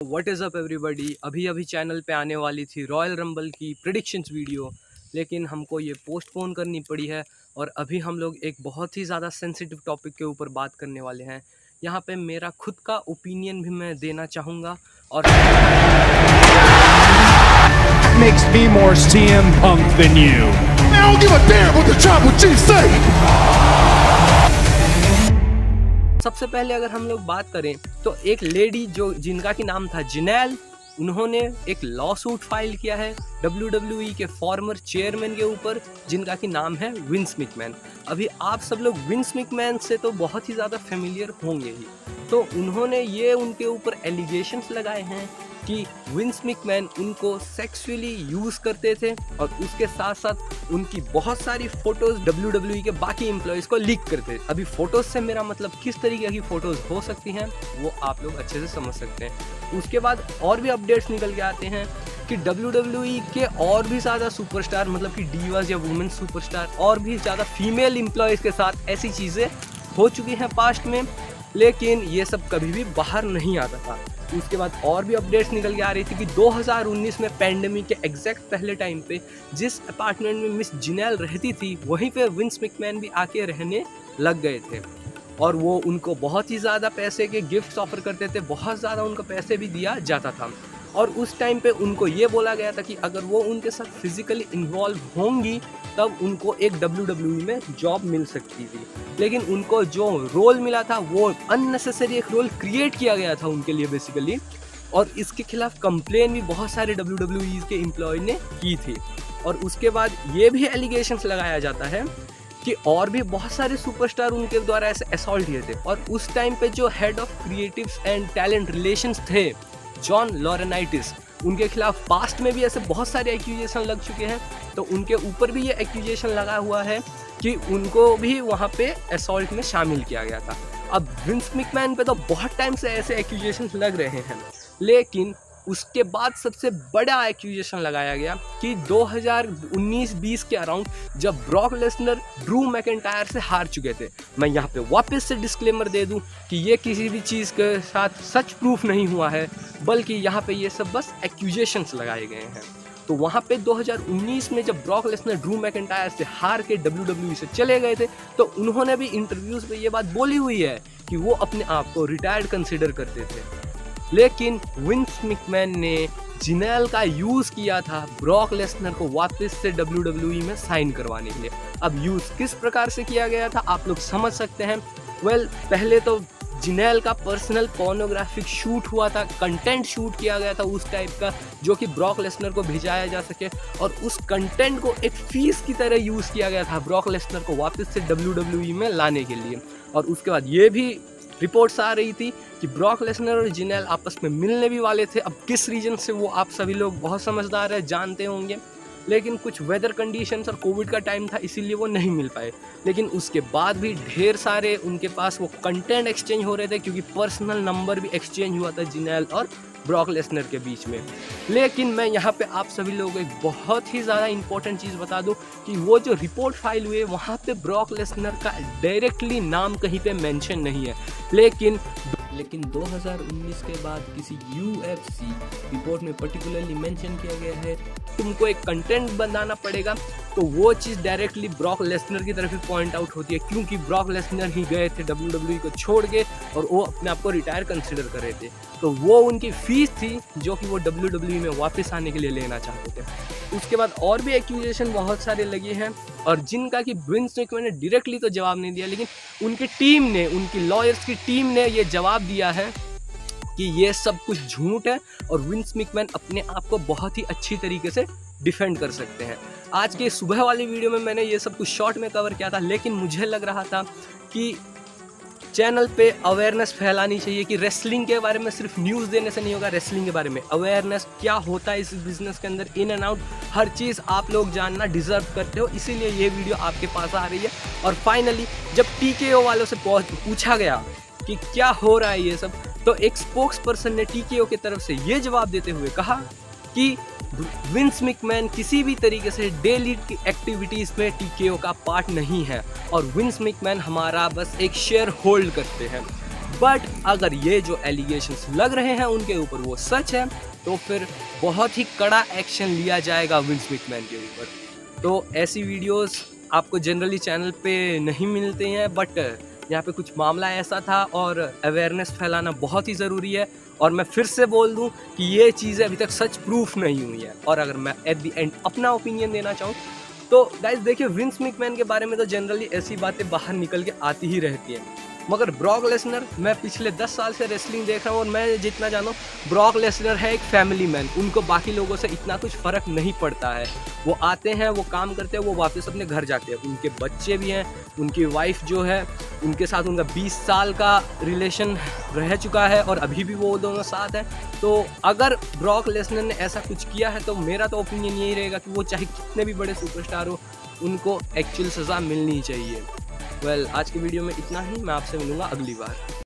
What is up everybody. अभी channel पे आने वाली थी रॉयल रंबल की प्रेडिक्शंस वीडियो, लेकिन हमको ये पोस्टपोन करनी पड़ी है। और अभी हम लोग एक बहुत ही ज़्यादा सेंसिटिव टॉपिक के ऊपर बात करने वाले हैं। यहाँ पे मेरा खुद का ओपिनियन भी मैं देना चाहूँगा और makes me more CM Punk than you. I don't give a damn what the Tribal Chief say. सबसे पहले अगर हम लोग बात करें तो एक लेडी जिनका की नाम था जिनेल, उन्होंने एक लॉ सूट फाइल किया है WWE के फॉर्मर चेयरमैन के ऊपर, जिनका की नाम है विंस मैकमैन। अभी आप सब लोग विंस मैकमैन से तो बहुत ही ज़्यादा फेमिलियर होंगे ही। तो उन्होंने ये उनके ऊपर एलिगेशंस लगाए हैं कि विंस मैकमैन उनको सेक्सुअली यूज़ करते थे और उसके साथ साथ उनकी बहुत सारी फ़ोटोज़ WWE के बाकी एम्प्लॉयज़ को लीक करते थे। अभी फ़ोटोज़ से मेरा मतलब किस तरीके की फ़ोटोज़ हो सकती हैं वो आप लोग अच्छे से समझ सकते हैं। उसके बाद और भी अपडेट्स निकल के आते हैं कि WWE के और भी ज़्यादा सुपरस्टार, मतलब कि डीवास या वुमेन सुपरस्टार, और भी ज़्यादा फीमेल एम्प्लॉयज़ के साथ ऐसी चीज़ें हो चुकी हैं पास्ट में, लेकिन ये सब कभी भी बाहर नहीं आता था। उसके बाद और भी अपडेट्स निकल के आ रही थी कि 2019 में पैंडेमिक के एग्जैक्ट पहले टाइम पे जिस अपार्टमेंट में मिस जिनेल रहती थी वहीं पे विंस मैकमैन भी आके रहने लग गए थे और वो उनको बहुत ही ज़्यादा पैसे के गिफ्ट्स ऑफर करते थे, बहुत ज़्यादा उनको पैसे भी दिया जाता था। और उस टाइम पे उनको ये बोला गया था कि अगर वो उनके साथ फिजिकली इन्वॉल्व होंगी तब उनको एक WWE में जॉब मिल सकती थी, लेकिन उनको जो रोल मिला था वो अननेसेसरी एक रोल क्रिएट किया गया था उनके लिए बेसिकली। और इसके खिलाफ कंप्लेन भी बहुत सारे WWE के एम्प्लॉय ने की थी। और उसके बाद ये भी एलिगेशंस लगाया जाता है कि और भी बहुत सारे सुपरस्टार उनके द्वारा ऐसे असॉल्ट किए थे। और उस टाइम पे जो head of creatives and talent relations थे जॉन लॉरेनाइटिस, उनके खिलाफ पास्ट में भी ऐसे बहुत सारे एक्यूजेशन लग चुके हैं। तो उनके ऊपर भी ये एक्यूजेशन लगा हुआ है कि उनको भी वहाँ पे असॉल्ट में शामिल किया गया था। अब विंस मैकमैन पे तो बहुत टाइम से ऐसे एक्यूजेशन लग रहे हैं, लेकिन उसके बाद सबसे बड़ा एक्यूजेशन लगाया गया कि 2019-20 के अराउंड जब ब्रॉक लेसनर ड्रू मैकिंटायर से हार चुके थे। मैं यहाँ पे वापस से डिस्क्लेमर दे दूँ कि ये किसी भी चीज़ के साथ सच प्रूफ नहीं हुआ है, बल्कि यहाँ पे ये सब बस एक्यूजेशंस लगाए गए हैं। तो वहाँ पे 2019 में जब ब्रॉक लेसनर ड्रू मैकिंटायर से हार के WWE से चले गए थे, तो उन्होंने भी इंटरव्यूज़ में ये बात बोली हुई है कि वो अपने आप को रिटायर्ड कंसिडर करते थे। लेकिन विंस मैकमैन ने जिनेल का यूज़ किया था ब्रॉक लेसनर को वापस से WWE में साइन करवाने के लिए। अब यूज़ किस प्रकार से किया गया था आप लोग समझ सकते हैं। पहले तो जिनेल का पर्सनल पोर्नोग्राफिक शूट हुआ था, कंटेंट शूट किया गया था उस टाइप का जो कि ब्रॉक लेसनर को भेजाया जा सके, और उस कंटेंट को एक फीस की तरह यूज़ किया गया था ब्रॉक लेसनर को वापस से WWE में लाने के लिए। और उसके बाद ये भी रिपोर्ट्स आ रही थी कि ब्रॉक लेसनर और जिनेल आपस में मिलने भी वाले थे। अब किस रीजन से वो आप सभी लोग बहुत समझदार है, जानते होंगे, लेकिन कुछ वेदर कंडीशंस और कोविड का टाइम था इसीलिए वो नहीं मिल पाए। लेकिन उसके बाद भी ढेर सारे उनके पास वो कंटेंट एक्सचेंज हो रहे थे, क्योंकि पर्सनल नंबर भी एक्सचेंज हुआ था जिनेल और ब्रॉक लेसनर के बीच में। लेकिन मैं यहाँ पे आप सभी लोगों को एक बहुत ही ज़्यादा इंपॉर्टेंट चीज़ बता दूँ कि वो जो रिपोर्ट फाइल हुए वहाँ पे ब्रॉक लेसनर का डायरेक्टली नाम कहीं पे मेंशन नहीं है, लेकिन 2019 के बाद किसी UFC रिपोर्ट में पर्टिकुलरली मेंशन किया गया है तुमको एक कंटेंट बनाना पड़ेगा, तो वो चीज़ डायरेक्टली ब्रॉक लेसनर की तरफ ही पॉइंट आउट होती है, क्योंकि ब्रॉक लेसनर ही गए थे WWE को छोड़ के और वो अपने आप को रिटायर कंसिडर कर रहे थे। तो वो उनकी फीस थी जो कि वो WWE में वापस आने के लिए लेना चाहते थे। उसके बाद और भी एक्यूजेशन बहुत सारे लगे हैं, और जिनका कि विंस मैकमैन ने डायरेक्टली तो जवाब नहीं दिया, लेकिन उनकी टीम ने, उनकी लॉयर्स की टीम ने ये जवाब दिया है कि ये सब कुछ झूठ है और विंस मैकमैन अपने आप को बहुत ही अच्छी तरीके से डिफेंड कर सकते हैं। आज के सुबह वाली वीडियो में मैंने ये सब कुछ शॉर्ट में कवर किया था, लेकिन मुझे लग रहा था कि चैनल पे अवेयरनेस फैलानी चाहिए कि रेसलिंग के बारे में सिर्फ न्यूज़ देने से नहीं होगा, रेसलिंग के बारे में अवेयरनेस क्या होता है इस बिज़नेस के अंदर, इन एंड आउट हर चीज़ आप लोग जानना डिज़र्व करते हो, इसीलिए ये वीडियो आपके पास आ रही है। और फाइनली जब TKO वालों से पूछा गया कि क्या हो रहा है ये सब, तो एक स्पोक्स पर्सन ने TKO की तरफ से ये जवाब देते हुए कहा कि विंस मैकमैन किसी भी तरीके से डेली की एक्टिविटीज़ में TKO का पार्ट नहीं है और विंस मैकमैन हमारा बस एक शेयर होल्ड करते हैं। बट अगर ये जो एलिगेशंस लग रहे हैं उनके ऊपर वो सच है तो फिर बहुत ही कड़ा एक्शन लिया जाएगा विंस मैकमैन के ऊपर। तो ऐसी वीडियोस आपको जनरली चैनल पे नहीं मिलते हैं, बट यहाँ पे कुछ मामला ऐसा था और अवेयरनेस फैलाना बहुत ही ज़रूरी है। और मैं फिर से बोल दूँ कि ये चीज़ें अभी तक सच प्रूफ नहीं हुई है। और अगर मैं एट द एंड अपना ओपिनियन देना चाहूँ तो गाइस देखिए, विंस मैकमैन के बारे में तो जनरली ऐसी बातें बाहर निकल के आती ही रहती हैं, मगर ब्रॉक लेसनर, मैं पिछले 10 साल से रेसलिंग देख रहा हूँ और मैं जितना जानूँ ब्रॉक लेसनर है एक फैमिली मैन। उनको बाकी लोगों से इतना कुछ फ़र्क नहीं पड़ता है। वो आते हैं, वो काम करते हैं, वो वापस अपने घर जाते हैं। उनके बच्चे भी हैं, उनकी वाइफ जो है उनके साथ उनका 20 साल का रिलेशन रह चुका है और अभी भी वो दोनों साथ हैं। तो अगर ब्रॉक लेसनर ने ऐसा कुछ किया है तो मेरा तो ओपिनियन यही रहेगा कि वो चाहे कितने भी बड़े सुपरस्टार हो, उनको एक्चुअल सज़ा मिलनी चाहिए। वेल, आज की वीडियो में इतना ही। मैं आपसे मिलूंगा अगली बार।